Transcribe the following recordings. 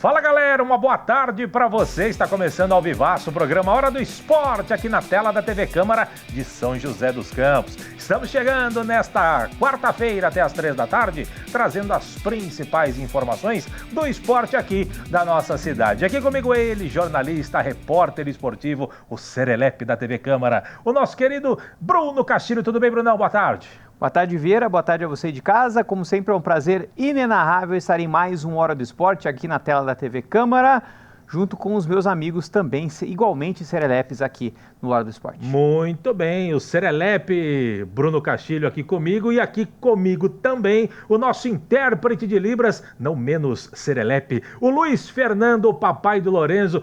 Fala galera, uma boa tarde para você. Está começando ao vivaço o programa Hora do Esporte aqui na tela da TV Câmara de São José dos Campos. Estamos chegando nesta quarta-feira até as 3 da tarde, trazendo as principais informações do esporte aqui da nossa cidade. Aqui comigo ele, jornalista, repórter esportivo, o Serelepe da TV Câmara, o nosso querido Bruno Castilho. Tudo bem, Brunão? Boa tarde. Boa tarde, Vieira. Boa tarde a você de casa. Como sempre, é um prazer inenarrável estar em mais um Hora do Esporte aqui na tela da TV Câmara, junto com os meus amigos também, igualmente serelepes aqui no Hora do Esporte. Muito bem, o Serelepe Bruno Castilho aqui comigo e aqui comigo também o nosso intérprete de Libras, não menos Serelepe, o Luiz Fernando, o papai do Lorenzo,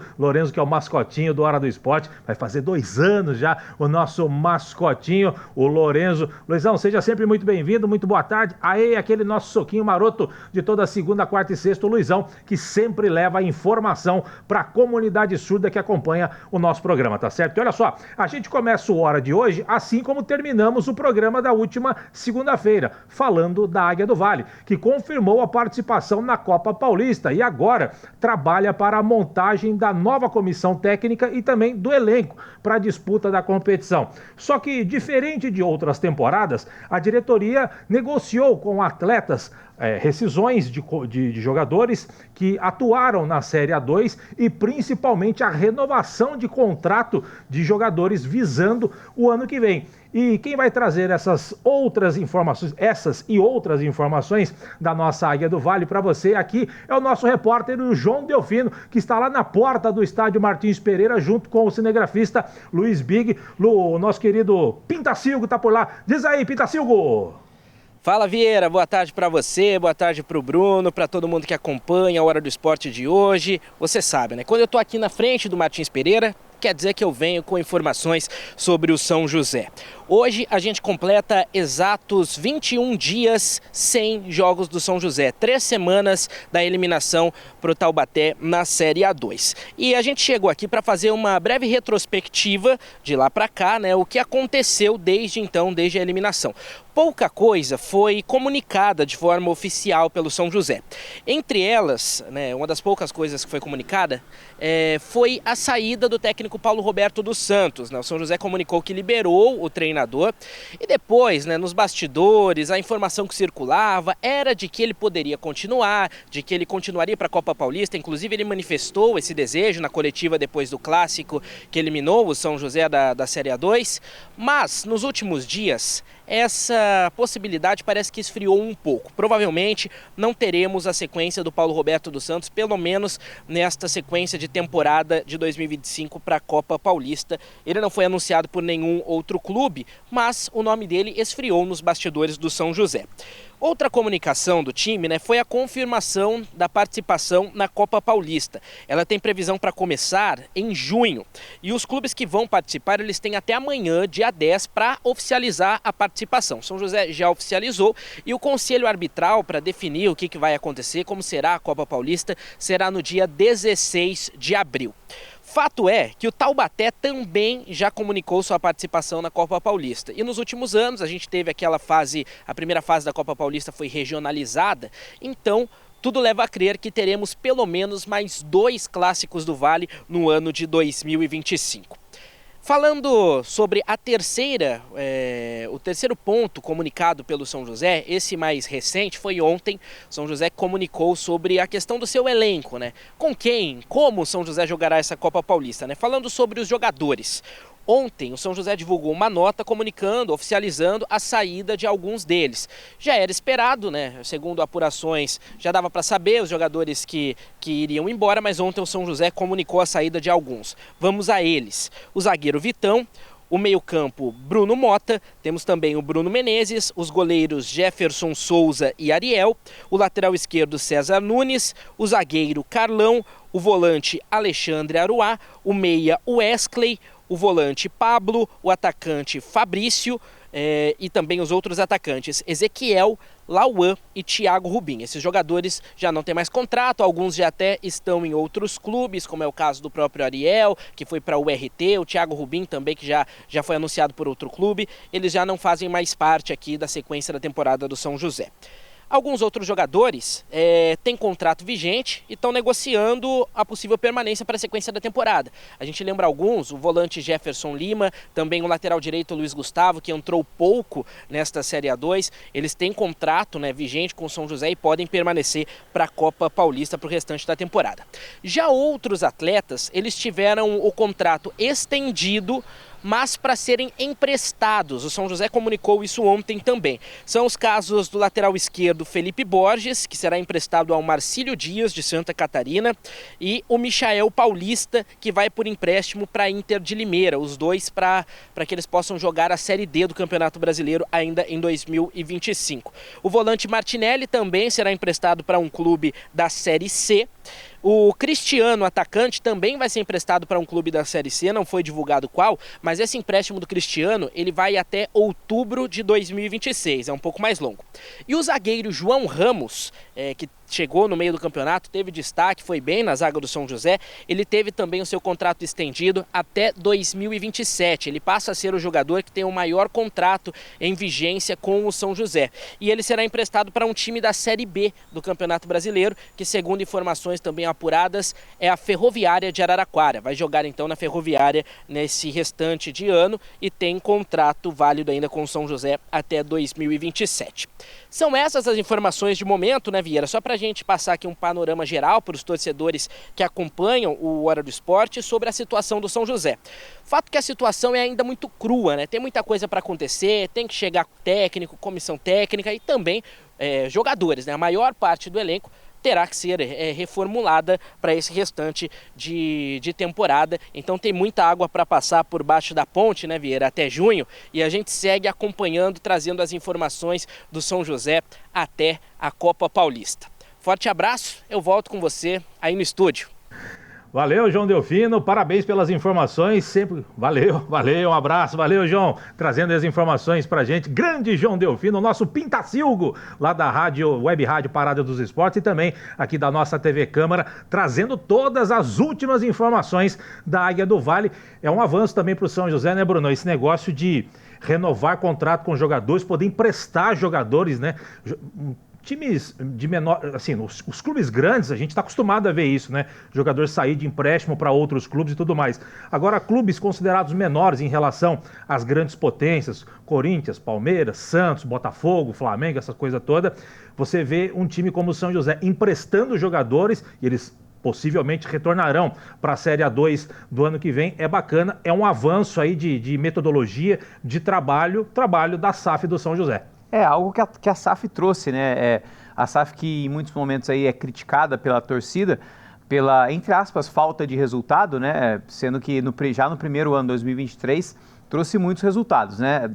que é o mascotinho do Hora do Esporte, vai fazer 2 anos já o nosso mascotinho, o Lorenzo. Luizão, seja sempre muito bem-vindo, muito boa tarde. Aí, aquele nosso soquinho maroto de toda segunda, quarta e sexta, o Luizão, que sempre leva a informação para a comunidade surda que acompanha o nosso programa, tá certo? E olha só, a gente começa o Hora de hoje, assim como terminamos o programa da última segunda-feira, falando da Águia do Vale, que confirmou a participação na Copa Paulista e agora trabalha para a montagem da nova comissão técnica e também do elenco para a disputa da competição. Só que, diferente de outras temporadas, a diretoria negociou com atletas rescisões de jogadores que atuaram na Série A2 e principalmente a renovação de contrato de jogadores visando o ano que vem. E quem vai trazer essas e outras informações da nossa Águia do Vale para você aqui é o nosso repórter, o João Delfino, que está lá na porta do estádio Martins Pereira junto com o cinegrafista Luiz Big. O nosso querido Pintacilgo está por lá. Diz aí, Pintacilgo! Fala, Vieira, boa tarde para você, boa tarde para o Bruno, para todo mundo que acompanha a Hora do Esporte de hoje. Você sabe, né? Quando eu tô aqui na frente do Martins Pereira, quer dizer que eu venho com informações sobre o São José. Hoje a gente completa exatos 21 dias sem jogos do São José. 3 semanas da eliminação para o Taubaté na Série A2. E a gente chegou aqui para fazer uma breve retrospectiva de lá para cá, né? O que aconteceu desde então, desde a eliminação. Pouca coisa foi comunicada de forma oficial pelo São José. Entre elas, né, uma das poucas coisas que foi comunicada foi a saída do técnico Paulo Roberto dos Santos, né? O São José comunicou que liberou o treinador e depois, né, nos bastidores, a informação que circulava era de que ele poderia continuar, de que ele continuaria para a Copa Paulista. Inclusive ele manifestou esse desejo na coletiva depois do clássico que eliminou o São José da Série A2, mas nos últimos dias essa possibilidade parece que esfriou um pouco. Provavelmente não teremos a sequência do Paulo Roberto dos Santos, pelo menos nesta sequência de temporada de 2025 para a Copa Paulista. Ele não foi anunciado por nenhum outro clube, mas o nome dele esfriou nos bastidores do São José. Outra comunicação do time, né, foi a confirmação da participação na Copa Paulista. Ela tem previsão para começar em junho. E os clubes que vão participar, eles têm até amanhã, dia 10, para oficializar a participação. São José já oficializou e o Conselho Arbitral, para definir o que vai acontecer, como será a Copa Paulista, será no dia 16 de abril. Fato é que o Taubaté também já comunicou sua participação na Copa Paulista. E nos últimos anos a gente teve a primeira fase da Copa Paulista foi regionalizada, então tudo leva a crer que teremos pelo menos mais 2 clássicos do Vale no ano de 2025. Falando sobre o terceiro ponto comunicado pelo São José, esse mais recente foi ontem. São José comunicou sobre a questão do seu elenco, né? Com quem, como o São José jogará essa Copa Paulista, né? Falando sobre os jogadores. Ontem, o São José divulgou uma nota comunicando, oficializando a saída de alguns deles. Já era esperado, né? Segundo apurações, já dava para saber os jogadores que iriam embora, mas ontem o São José comunicou a saída de alguns. Vamos a eles. O zagueiro Vitão, o meio-campo Bruno Mota, temos também o Bruno Menezes, os goleiros Jefferson Souza e Ariel, o lateral esquerdo César Nunes, o zagueiro Carlão, o volante Alexandre Aruá, o meia Wesley, o volante Pablo, o atacante Fabrício e também os outros atacantes Ezequiel, Lauan e Thiago Rubim. Esses jogadores já não têm mais contrato, alguns já até estão em outros clubes, como é o caso do próprio Ariel, que foi para o URT, o Thiago Rubim também, que já foi anunciado por outro clube. Eles já não fazem mais parte aqui da sequência da temporada do São José. Alguns outros jogadores têm contrato vigente e estão negociando a possível permanência para a sequência da temporada. A gente lembra alguns, o volante Jefferson Lima, também o lateral direito Luiz Gustavo, que entrou pouco nesta Série A2. Eles têm contrato, né, vigente com o São José e podem permanecer para a Copa Paulista para o restante da temporada. Já outros atletas, eles tiveram o contrato estendido, mas para serem emprestados. O São José comunicou isso ontem também. São os casos do lateral esquerdo Felipe Borges, que será emprestado ao Marcílio Dias, de Santa Catarina, e o Michael Paulista, que vai por empréstimo para a Inter de Limeira, os dois para que eles possam jogar a Série D do Campeonato Brasileiro ainda em 2025. O volante Martinelli também será emprestado para um clube da Série C. O Cristiano, atacante, também vai ser emprestado para um clube da Série C, não foi divulgado qual, mas esse empréstimo do Cristiano, ele vai até outubro de 2026, é um pouco mais longo. E o zagueiro João Ramos, que chegou no meio do campeonato, teve destaque, foi bem na zaga do São José, ele teve também o seu contrato estendido até 2027. Ele passa a ser o jogador que tem o maior contrato em vigência com o São José. E ele será emprestado para um time da Série B do Campeonato Brasileiro, que, segundo informações também apuradas, é a Ferroviária de Araraquara. Vai jogar então na Ferroviária nesse restante de ano e tem contrato válido ainda com o São José até 2027. São essas as informações de momento, né, Vieira? Só para a gente passar aqui um panorama geral para os torcedores que acompanham o Hora do Esporte sobre a situação do São José. Fato que a situação é ainda muito crua, né? Tem muita coisa para acontecer, tem que chegar técnico, comissão técnica e também jogadores, né? A maior parte do elenco terá que ser reformulada para esse restante de temporada. Então tem muita água para passar por baixo da ponte, né, Vieira, até junho, e a gente segue acompanhando, trazendo as informações do São José até a Copa Paulista. Forte abraço, eu volto com você aí no estúdio. Valeu, João Delfino, parabéns pelas informações, sempre, valeu, um abraço, valeu, João, trazendo as informações pra gente, grande João Delfino, nosso pintacilgo, lá da Web Rádio Parada dos Esportes e também aqui da nossa TV Câmara, trazendo todas as últimas informações da Águia do Vale. É um avanço também pro São José, né, Bruno, esse negócio de renovar contrato com jogadores, poder emprestar jogadores, né, times de menor, assim, os clubes grandes, a gente está acostumado a ver isso, né? Jogador sair de empréstimo para outros clubes e tudo mais. Agora, clubes considerados menores em relação às grandes potências, Corinthians, Palmeiras, Santos, Botafogo, Flamengo, essa coisa toda, você vê um time como o São José emprestando jogadores e eles possivelmente retornarão para a Série A2 do ano que vem. É bacana, é um avanço aí de metodologia, de trabalho da SAF do São José. É algo que a SAF trouxe, né? A SAF que em muitos momentos aí é criticada pela torcida pela, entre aspas, falta de resultado, né? Sendo que já no primeiro ano, 2023, trouxe muitos resultados, né?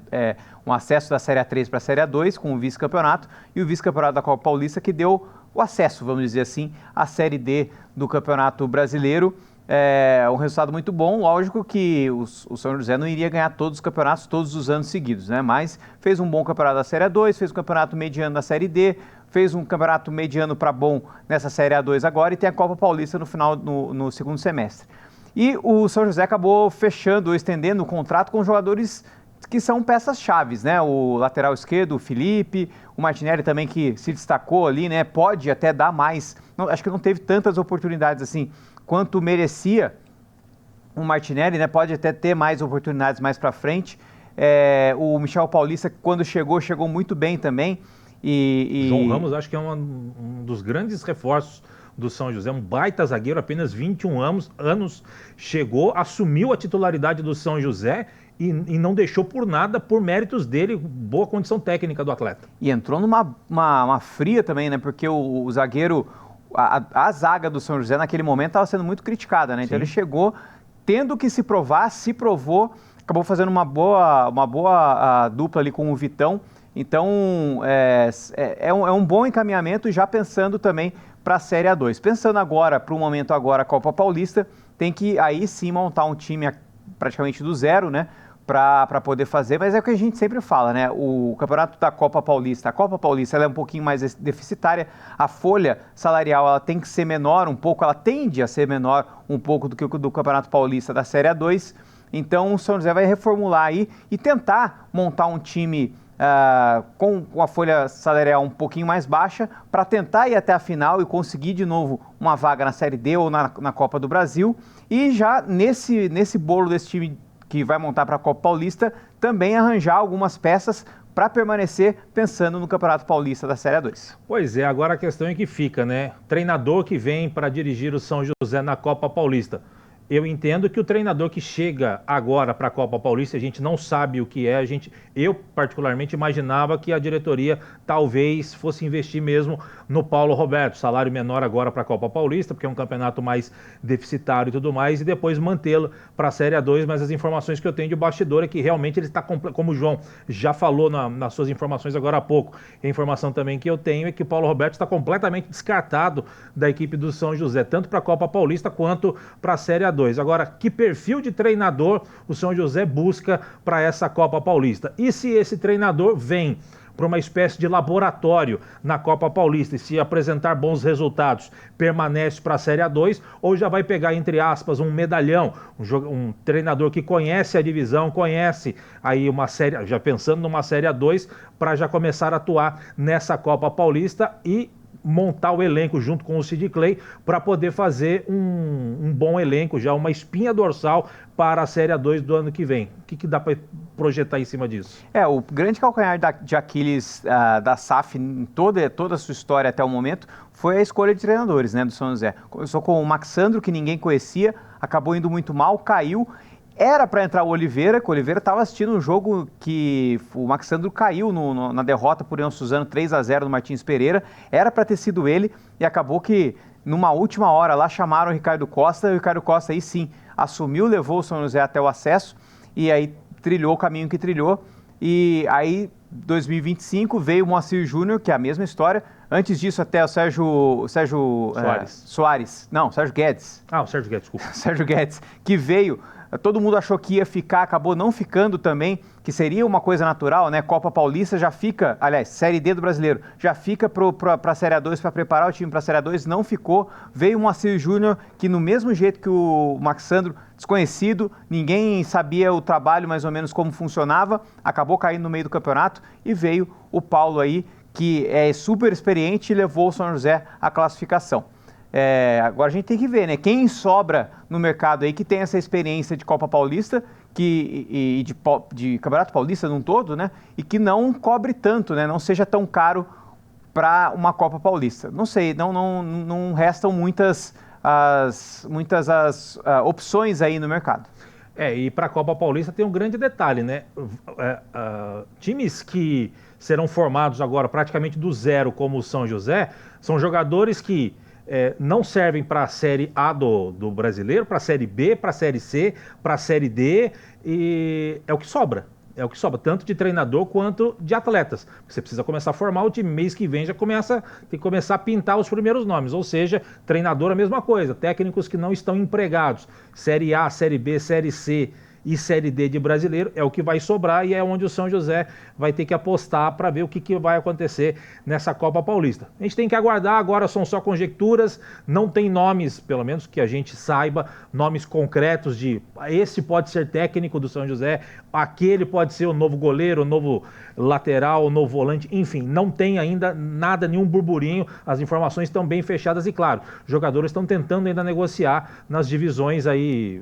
Um acesso da Série A3 para a Série A2 com o vice-campeonato e o vice-campeonato da Copa Paulista que deu o acesso, vamos dizer assim, à Série D do Campeonato Brasileiro. Um resultado muito bom, lógico que o São José não iria ganhar todos os campeonatos todos os anos seguidos, né? Mas fez um bom campeonato da Série A2, fez um campeonato mediano da Série D, fez um campeonato mediano para bom nessa Série A2 agora e tem a Copa Paulista no final, no segundo semestre. E o São José acabou estendendo o contrato com jogadores que são peças-chaves, né? O lateral esquerdo, o Felipe, o Martinelli também que se destacou ali, né? Pode até dar mais, acho que não teve tantas oportunidades assim quanto merecia o Martinelli, né? Pode até ter mais oportunidades mais para frente. O Michael Paulista, quando chegou muito bem também. João Ramos, acho que é um dos grandes reforços do São José, um baita zagueiro, apenas 21 anos, chegou, assumiu a titularidade do São José e não deixou por nada, por méritos dele, boa condição técnica do atleta. E entrou numa fria também, né? Porque o zagueiro... A zaga do São José naquele momento estava sendo muito criticada, né? Então ele chegou tendo que se provar, se provou, acabou fazendo uma boa dupla ali com o Vitão. Então é um bom encaminhamento, já pensando também para a Série A2. Pensando agora, para o momento agora, a Copa Paulista, tem que aí sim montar um time praticamente do zero, né? Para poder fazer, mas é o que a gente sempre fala, né? O campeonato da Copa Paulista, ela é um pouquinho mais deficitária, a folha salarial ela tem que ser menor um pouco, ela tende a ser menor um pouco do que o do Campeonato Paulista da Série A2, então o São José vai reformular aí e tentar montar um time com a folha salarial um pouquinho mais baixa, para tentar ir até a final e conseguir de novo uma vaga na Série D ou na Copa do Brasil. E já nesse bolo desse time que vai montar para a Copa Paulista, também arranjar algumas peças para permanecer pensando no Campeonato Paulista da Série A2. Pois é, agora a questão é que fica, né? Treinador que vem para dirigir o São José na Copa Paulista. Eu entendo que o treinador que chega agora para a Copa Paulista, a gente não sabe o que é, eu particularmente imaginava que a diretoria talvez fosse investir mesmo no Paulo Roberto, salário menor agora para a Copa Paulista, porque é um campeonato mais deficitário e tudo mais, e depois mantê-lo para a Série A2, mas as informações que eu tenho de bastidor é que realmente ele está, como o João já falou nas suas informações agora há pouco, a informação também que eu tenho é que o Paulo Roberto está completamente descartado da equipe do São José, tanto para a Copa Paulista quanto para a Série A2. Agora, que perfil de treinador o São José busca para essa Copa Paulista? E se esse treinador vem para uma espécie de laboratório na Copa Paulista e se apresentar bons resultados, permanece para a Série A2 ou já vai pegar, entre aspas, um medalhão, um treinador que conhece a divisão, conhece aí uma série, já pensando numa Série A2, para já começar a atuar nessa Copa Paulista e montar o elenco junto com o Sid Clay para poder fazer um bom elenco, já uma espinha dorsal para a Série A2 do ano que vem. O que dá para projetar em cima disso? O grande calcanhar de Aquiles da SAF em toda a sua história até o momento foi a escolha de treinadores, né, do São José. Começou com o Maxandro, que ninguém conhecia, acabou indo muito mal, caiu. Era para entrar o Oliveira, que o Oliveira estava assistindo um jogo que o Maxandro caiu na derrota por Leão Suzano 3-0 no Martins Pereira. Era para ter sido ele e acabou que numa última hora lá chamaram o Ricardo Costa. E o Ricardo Costa aí sim assumiu, levou o São José até o acesso e aí trilhou o caminho que trilhou. E aí 2025 veio o Moacir Júnior, que é a mesma história. Antes disso até o Sérgio Soares. Não, Sérgio Guedes. O Sérgio Guedes, desculpa. Sérgio Guedes, que veio. Todo mundo achou que ia ficar, acabou não ficando também, que seria uma coisa natural, né? Copa Paulista já fica, aliás, Série D do Brasileiro, já fica para a Série A2 para preparar o time para a Série A2, não ficou. Veio o Moacir Júnior, que no mesmo jeito que o Maxandro, desconhecido, ninguém sabia o trabalho mais ou menos como funcionava, acabou caindo no meio do campeonato e veio o Paulo aí, que é super experiente e levou o São José à classificação. Agora a gente tem que ver, né? Quem sobra no mercado aí que tem essa experiência de Copa Paulista e de Campeonato Paulista num todo, né? E que não cobre tanto, né? Não seja tão caro para uma Copa Paulista. Não sei, não restam muitas opções aí no mercado. E para a Copa Paulista tem um grande detalhe, né? Times que serão formados agora praticamente do zero, como o São José, são jogadores que não servem para a Série A do brasileiro, para a Série B, para a Série C, para a Série D, e é o que sobra. É o que sobra, tanto de treinador quanto de atletas. Você precisa começar a formar o time, mês que vem tem que começar a pintar os primeiros nomes, ou seja, treinador a mesma coisa, técnicos que não estão empregados, Série A, Série B, Série C e Série D de brasileiro, é o que vai sobrar e é onde o São José vai ter que apostar para ver o que vai acontecer nessa Copa Paulista. A gente tem que aguardar, agora são só conjecturas, não tem nomes, pelo menos que a gente saiba, nomes concretos de esse pode ser técnico do São José, aquele pode ser o novo goleiro, o novo lateral, o novo volante, enfim, não tem ainda nada, nenhum burburinho, as informações estão bem fechadas e claro, os jogadores estão tentando ainda negociar nas divisões aí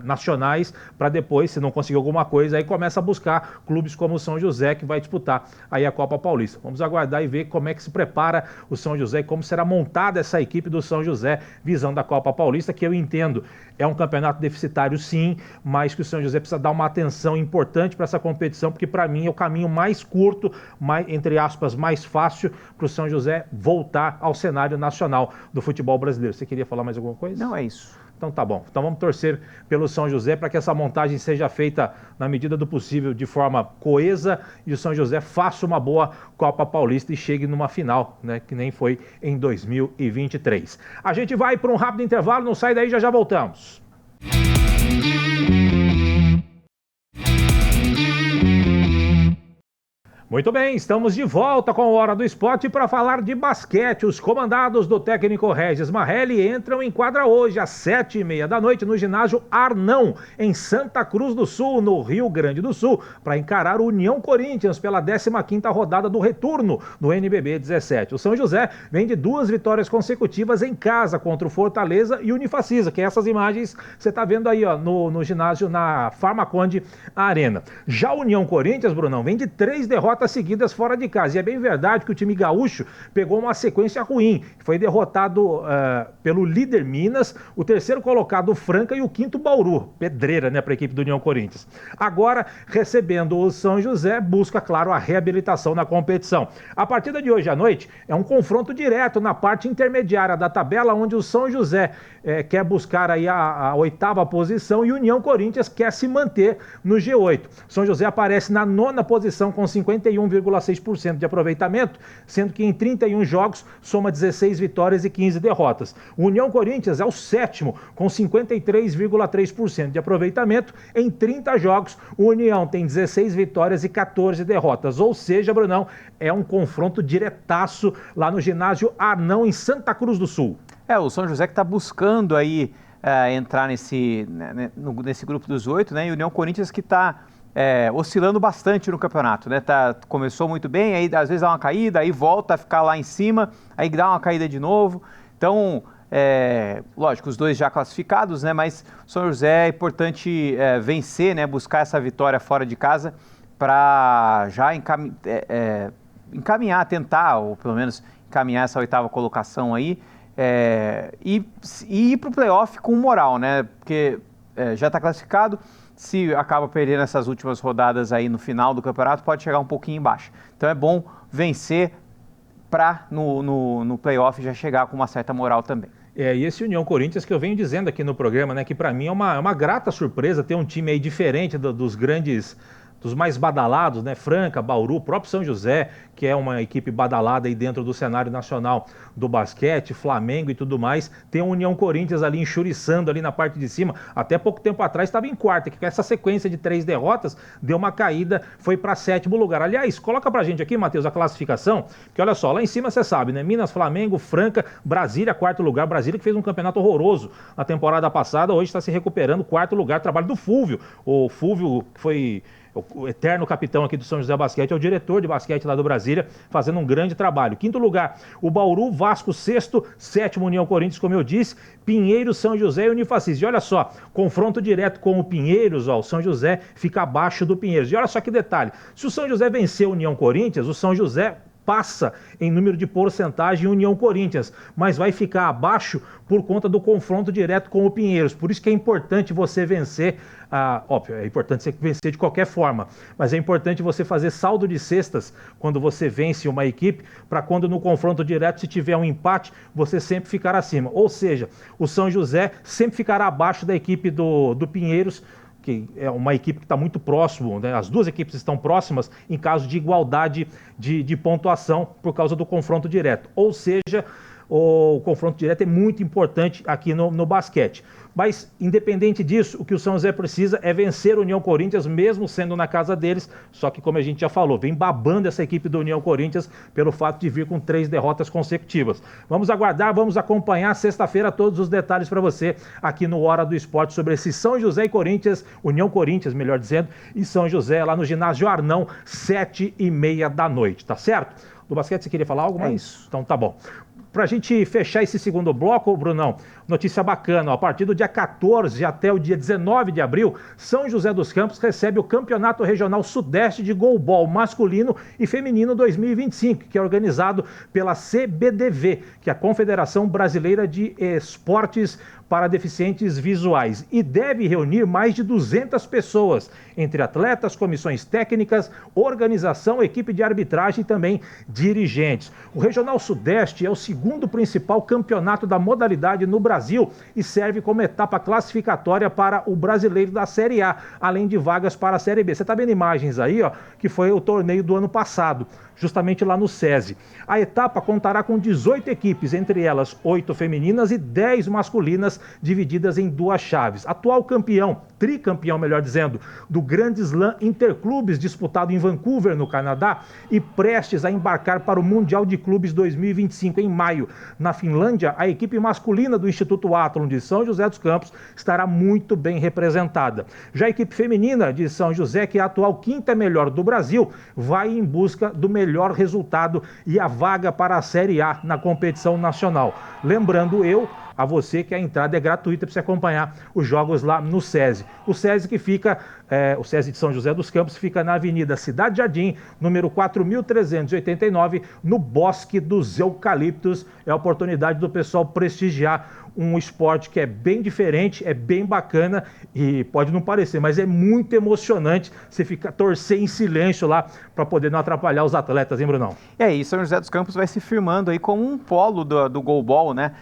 nacionais, para depois, se não conseguir alguma coisa, aí começa a buscar clubes como o São José, que vai disputar aí a Copa Paulista. Vamos aguardar e ver como é que se prepara o São José e como será montada essa equipe do São José visando a Copa Paulista, que eu entendo é um campeonato deficitário sim, mas que o São José precisa dar uma atenção importante para essa competição, porque para mim é o caminho mais curto, entre aspas, mais fácil para o São José voltar ao cenário nacional do futebol brasileiro. Você queria falar mais alguma coisa? Não, é isso. Então tá bom. Então vamos torcer pelo São José para que essa montagem seja feita na medida do possível de forma coesa e o São José faça uma boa Copa Paulista e chegue numa final, né, que nem foi em 2023. A gente vai para um rápido intervalo, não sai daí, já voltamos. Muito bem, estamos de volta com a Hora do Esporte para falar de basquete. Os comandados do técnico Regis Marrelli entram em quadra hoje às 7h30 da noite no ginásio Arnão, em Santa Cruz do Sul, no Rio Grande do Sul, para encarar o União Corinthians pela 15ª rodada do retorno no NBB 17. O São José vem de 2 vitórias consecutivas em casa contra o Fortaleza e o Unifacisa, que é essas imagens que você está vendo aí ó, no ginásio na Farmaconde Arena. Já o União Corinthians, Brunão, vem de 3 derrotas seguidas fora de casa. E é bem verdade que o time gaúcho pegou uma sequência ruim. Foi derrotado pelo líder Minas, o 3º colocado Franca e o 5º Bauru. Pedreira, né, para a equipe do União Corinthians. Agora, recebendo o São José, busca, claro, a reabilitação na competição. A partida de hoje à noite é um confronto direto na parte intermediária da tabela, onde o São José quer buscar aí a 8ª posição e o União Corinthians quer se manter no G8. São José aparece na 9ª posição com 51,6% de aproveitamento, sendo que em 31 jogos soma 16 vitórias e 15 derrotas. O União Corinthians é o 7º com 53,3% de aproveitamento. Em 30 jogos, o União tem 16 vitórias e 14 derrotas. Ou seja, Brunão, é um confronto diretaço lá no ginásio Arnão, em Santa Cruz do Sul. O São José que está buscando aí entrar nesse grupo dos 8, né? E o União Corinthians que está oscilando bastante no campeonato, né? Começou muito bem, aí às vezes dá uma caída, aí volta a ficar lá em cima, aí dá uma caída de novo. Então, lógico, os dois já classificados, né? Mas o São José é importante vencer, né? Buscar essa vitória fora de casa para já encaminhar, tentar, ou pelo menos encaminhar essa 8ª colocação aí. E ir para o playoff com moral, né? Porque já está classificado, se acaba perdendo essas últimas rodadas aí no final do campeonato, pode chegar um pouquinho embaixo. Então é bom vencer para no playoff já chegar com uma certa moral também. E esse União Corinthians que eu venho dizendo aqui no programa, né? Que para mim é uma grata surpresa ter um time aí diferente dos grandes, dos mais badalados, né? Franca, Bauru, o próprio São José, que é uma equipe badalada aí dentro do cenário nacional do basquete, Flamengo e tudo mais. Tem a União Corinthians ali enxuriçando ali na parte de cima. Até pouco tempo atrás estava em quarta, que com essa sequência de 3 derrotas, deu uma caída, foi para 7º lugar. Aliás, coloca pra gente aqui, Matheus, a classificação, que olha só, lá em cima você sabe, né? Minas, Flamengo, Franca, Brasília, 4º lugar. Brasília que fez um campeonato horroroso na temporada passada, hoje está se recuperando, 4º lugar, trabalho do Fúvio. O Fúvio que foi o eterno capitão aqui do São José Basquete, é o diretor de basquete lá do Brasília, fazendo um grande trabalho. 5º lugar, o Bauru, Vasco, 6º, 7º União Corinthians, como eu disse, Pinheiros, São José e Unifacisa. E olha só, confronto direto com o Pinheiros, ó, o São José fica abaixo do Pinheiros. E olha só que detalhe, se o São José vencer a União Corinthians, o São José passa em número de porcentagem União Corinthians, mas vai ficar abaixo por conta do confronto direto com o Pinheiros. Por isso que é importante você vencer, óbvio, é importante você vencer de qualquer forma, mas é importante você fazer saldo de cestas quando você vence uma equipe, para quando no confronto direto, se tiver um empate, você sempre ficar acima. Ou seja, o São José sempre ficará abaixo da equipe do Pinheiros, que é uma equipe que está muito próximo, né? As duas equipes estão próximas em caso de igualdade de pontuação por causa do confronto direto. Ou seja, o confronto direto é muito importante aqui no basquete. Mas, independente disso, o que o São José precisa é vencer o União Corinthians, mesmo sendo na casa deles. Só que, como a gente já falou, vem babando essa equipe do União Corinthians pelo fato de vir com 3 derrotas consecutivas. Vamos aguardar, vamos acompanhar sexta-feira todos os detalhes para você aqui no Hora do Esporte sobre esse São José e Corinthians, União Corinthians, melhor dizendo, e São José lá no ginásio Arnão, 7h30 da noite, tá certo? Do basquete você queria falar algo mais? Isso. Então tá bom. Para a gente fechar esse segundo bloco, Brunão, notícia bacana, ó, a partir do dia 14 até o dia 19 de abril, São José dos Campos recebe o Campeonato Regional Sudeste de Goalball masculino e feminino 2025, que é organizado pela CBDV, que é a Confederação Brasileira de Esportes para Deficientes Visuais, e deve reunir mais de 200 pessoas, entre atletas, comissões técnicas, organização, equipe de arbitragem e também dirigentes. O Regional Sudeste é o segundo principal campeonato da modalidade no Brasil e serve como etapa classificatória para o brasileiro da Série A, além de vagas para a Série B. Você está vendo imagens aí, ó, que foi o torneio do ano passado, justamente lá no SESI. A etapa contará com 18 equipes, entre elas 8 femininas e 10 masculinas, equipas divididas em 2 chaves. Atual campeão, tricampeão, melhor dizendo, do Grande Slam Interclubes disputado em Vancouver, no Canadá, e prestes a embarcar para o Mundial de Clubes 2025 em maio. Na Finlândia, a equipe masculina do Instituto Athlon de São José dos Campos estará muito bem representada. Já a equipe feminina de São José, que é a atual 5ª melhor do Brasil, vai em busca do melhor resultado e a vaga para a Série A na competição nacional. Lembrando a você que a entrada é gratuita para você acompanhar os jogos lá no SESI. O SESI que fica, o SESI de São José dos Campos, fica na Avenida Cidade Jardim, número 4.389, no Bosque dos Eucaliptos. É a oportunidade do pessoal prestigiar um esporte que é bem diferente, é bem bacana e pode não parecer, mas é muito emocionante você ficar torcer em silêncio lá para poder não atrapalhar os atletas, hein, Brunão? E São José dos Campos vai se firmando aí como um polo do goalball, né?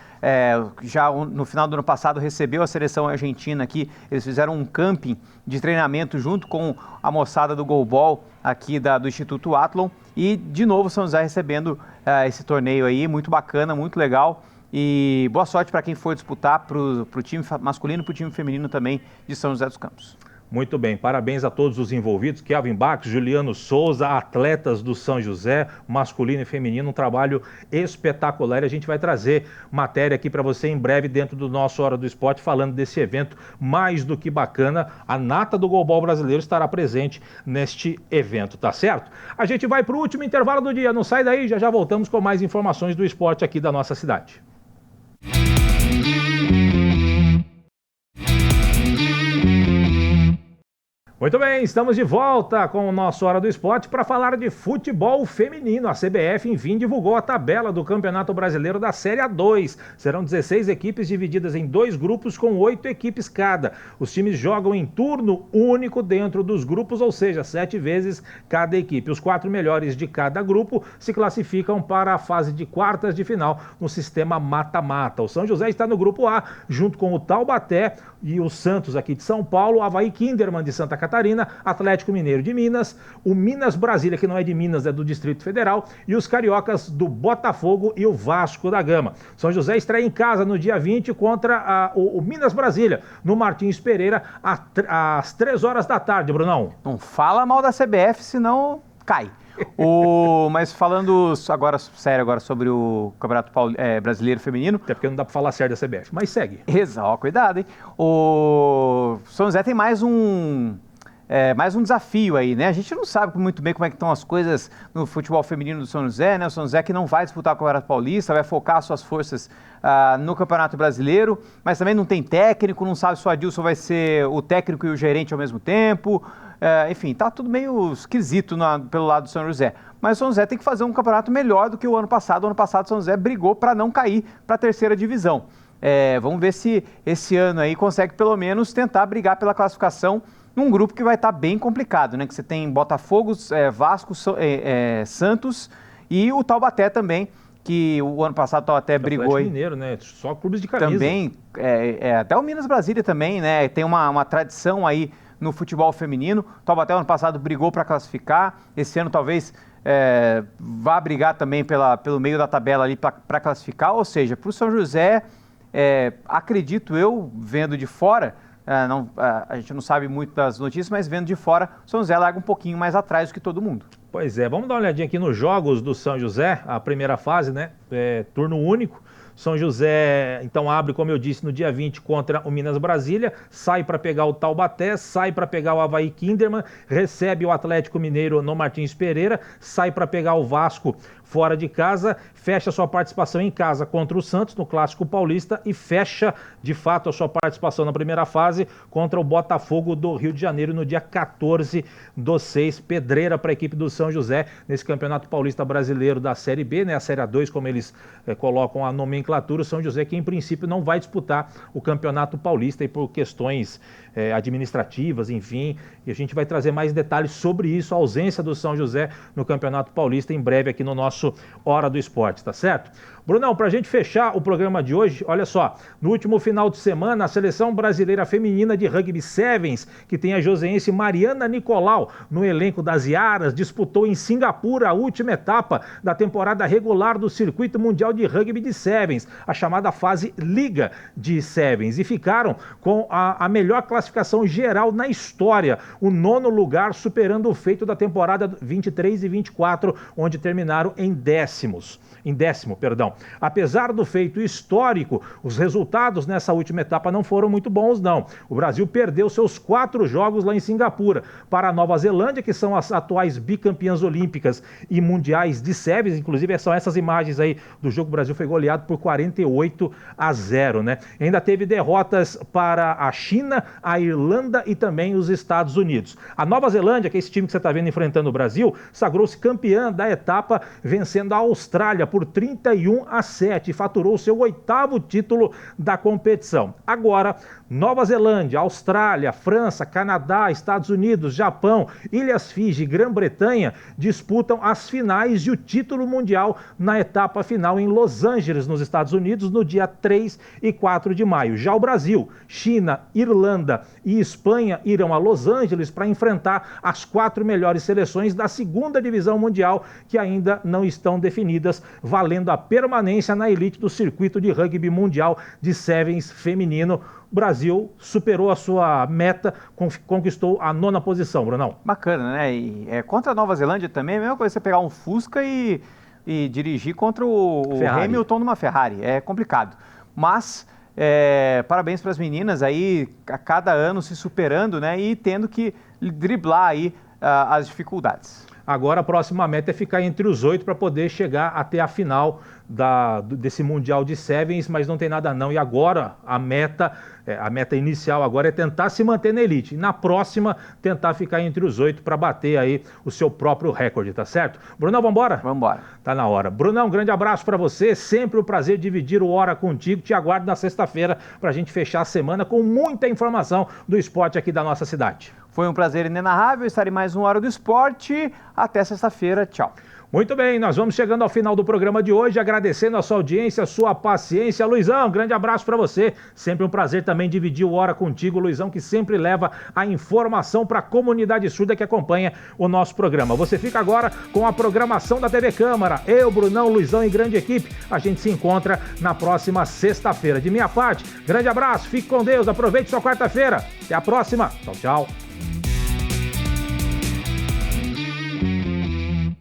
Já no final do ano passado recebeu a seleção argentina aqui, eles fizeram um camping de treinamento junto com a moçada do goalball aqui do Instituto Athlon e de novo São José recebendo esse torneio aí, muito bacana, muito legal. E boa sorte para quem for disputar, para o time masculino e para o time feminino também de São José dos Campos. Muito bem, parabéns a todos os envolvidos, Kelvin Bach, Juliano Souza, atletas do São José, masculino e feminino, um trabalho espetacular. A gente vai trazer matéria aqui para você em breve dentro do nosso Hora do Esporte, falando desse evento mais do que bacana. A nata do goalball brasileiro estará presente neste evento, tá certo? A gente vai para o último intervalo do dia, não sai daí, já voltamos com mais informações do esporte aqui da nossa cidade. Muito bem, estamos de volta com o nosso Hora do Esporte para falar de futebol feminino. A CBF, enfim, divulgou a tabela do Campeonato Brasileiro da Série A2. Serão 16 equipes divididas em 2 grupos com 8 equipes cada. Os times jogam em turno único dentro dos grupos, ou seja, 7 vezes cada equipe. Os 4 melhores de cada grupo se classificam para a fase de quartas de final no sistema mata-mata. O São José está no grupo A, junto com o Taubaté e o Santos aqui de São Paulo, o Avaí Kinderman de Santa Catarina, Atlético Mineiro de Minas, o Minas Brasília, que não é de Minas, é do Distrito Federal, e os cariocas do Botafogo e o Vasco da Gama. São José estreia em casa no dia 20 contra o Minas Brasília, no Martins Pereira, às 3 horas da tarde, Brunão. Não fala mal da CBF, senão cai. Mas falando agora sério sobre o Campeonato Brasileiro Feminino. Até porque não dá para falar sério da CBF, mas segue. Exato, cuidado, hein? O São José tem mais um desafio aí, né? A gente não sabe muito bem como é que estão as coisas no futebol feminino do São José, né? O São José que não vai disputar o Campeonato Paulista, vai focar suas forças no Campeonato Brasileiro, mas também não tem técnico, não sabe se o Adilson vai ser o técnico e o gerente ao mesmo tempo. Enfim, tá tudo meio esquisito pelo lado do São José. Mas o São José tem que fazer um campeonato melhor do que o ano passado. O ano passado o São José brigou para não cair para a 3ª divisão. Vamos ver se esse ano aí consegue pelo menos tentar brigar pela classificação num grupo que vai estar bem complicado, né? Que você tem Botafogo, Vasco, Santos e o Taubaté também, que o ano passado o Taubaté brigou aí. Mineiro, né? Só clubes de camisa. Também, até o Minas Brasília também, né? Tem uma tradição aí no futebol feminino. O Taubaté ano passado brigou para classificar, esse ano talvez vá brigar também pelo meio da tabela ali para classificar, ou seja, para o São José, acredito eu, vendo de fora, a gente não sabe muito das notícias, mas vendo de fora, o São José larga um pouquinho mais atrás do que todo mundo. Pois é, vamos dar uma olhadinha aqui nos jogos do São José, a primeira fase, né? Turno único. São José, então, abre, como eu disse, no dia 20 contra o Minas Brasília, sai para pegar o Taubaté, sai para pegar o Avaí Kinderman, recebe o Atlético Mineiro no Martins Pereira, sai para pegar o Vasco fora de casa, fecha sua participação em casa contra o Santos no Clássico Paulista e fecha, de fato, a sua participação na primeira fase contra o Botafogo do Rio de Janeiro no dia 14/6, pedreira para a equipe do São José nesse Campeonato Paulista Brasileiro da Série B, né, a Série A2, como eles colocam a nomenclatura. O São José que, em princípio, não vai disputar o Campeonato Paulista e por questões administrativas, enfim, e a gente vai trazer mais detalhes sobre isso, a ausência do São José no Campeonato Paulista, em breve aqui no nosso Hora do Esporte, tá certo? Brunão, para a gente fechar o programa de hoje, olha só, no último final de semana, a Seleção Brasileira Feminina de Rugby Sevens, que tem a joseense Mariana Nicolau no elenco das Iaras, disputou em Singapura a última etapa da temporada regular do Circuito Mundial de Rugby de Sevens, a chamada fase Liga de Sevens, e ficaram com a melhor classificação geral na história, o 9º lugar, superando o feito da temporada 23 e 24, onde terminaram em décimo. Apesar do feito histórico, os resultados nessa última etapa não foram muito bons, não. O Brasil perdeu seus 4 jogos lá em Singapura para a Nova Zelândia, que são as atuais bicampeãs olímpicas e mundiais de Sevens. Inclusive, são essas imagens aí do jogo. O Brasil foi goleado por 48-0, né? E ainda teve derrotas para a China, a Irlanda e também os Estados Unidos. A Nova Zelândia, que é esse time que você está vendo enfrentando o Brasil, sagrou-se campeã da etapa, vencendo a Austrália por 31-7 e faturou seu 8º título da competição. Agora, Nova Zelândia, Austrália, França, Canadá, Estados Unidos, Japão, Ilhas Fiji e Grã-Bretanha disputam as finais e o título mundial na etapa final em Los Angeles, nos Estados Unidos, no dia 3 e 4 de maio. Já o Brasil, China, Irlanda e Espanha irão a Los Angeles para enfrentar as 4 melhores seleções da 2ª divisão mundial, que ainda não estão definidas, valendo a permanência na elite do circuito de rugby mundial de Sevens feminino. O Brasil superou a sua meta, conquistou a 9ª posição, Brunão. Bacana, né? E contra a Nova Zelândia também é a mesma coisa você pegar um Fusca e dirigir contra o Hamilton numa Ferrari. É complicado. Mas parabéns para as meninas aí, a cada ano se superando, né? E tendo que driblar aí as dificuldades. Agora a próxima meta é ficar entre os 8 para poder chegar até a final desse Mundial de Sevens, mas não tem nada não. E agora a meta inicial agora é tentar se manter na elite. E na próxima, tentar ficar entre os 8 para bater aí o seu próprio recorde, tá certo? Brunão, vambora? Vambora. Tá na hora. Brunão, um grande abraço para você. Sempre um prazer dividir o Hora contigo. Te aguardo na sexta-feira para a gente fechar a semana com muita informação do esporte aqui da nossa cidade. Foi um prazer inenarrável estar em mais um Hora do Esporte. Até sexta-feira. Tchau. Muito bem, nós vamos chegando ao final do programa de hoje, agradecendo a sua audiência, a sua paciência. Luizão, grande abraço para você. Sempre um prazer também dividir o Hora contigo, Luizão, que sempre leva a informação para a comunidade surda que acompanha o nosso programa. Você fica agora com a programação da TV Câmara. Eu, Brunão, Luizão e grande equipe. A gente se encontra na próxima sexta-feira. De minha parte, grande abraço, fique com Deus, aproveite sua quarta-feira. Até a próxima. Tchau, tchau.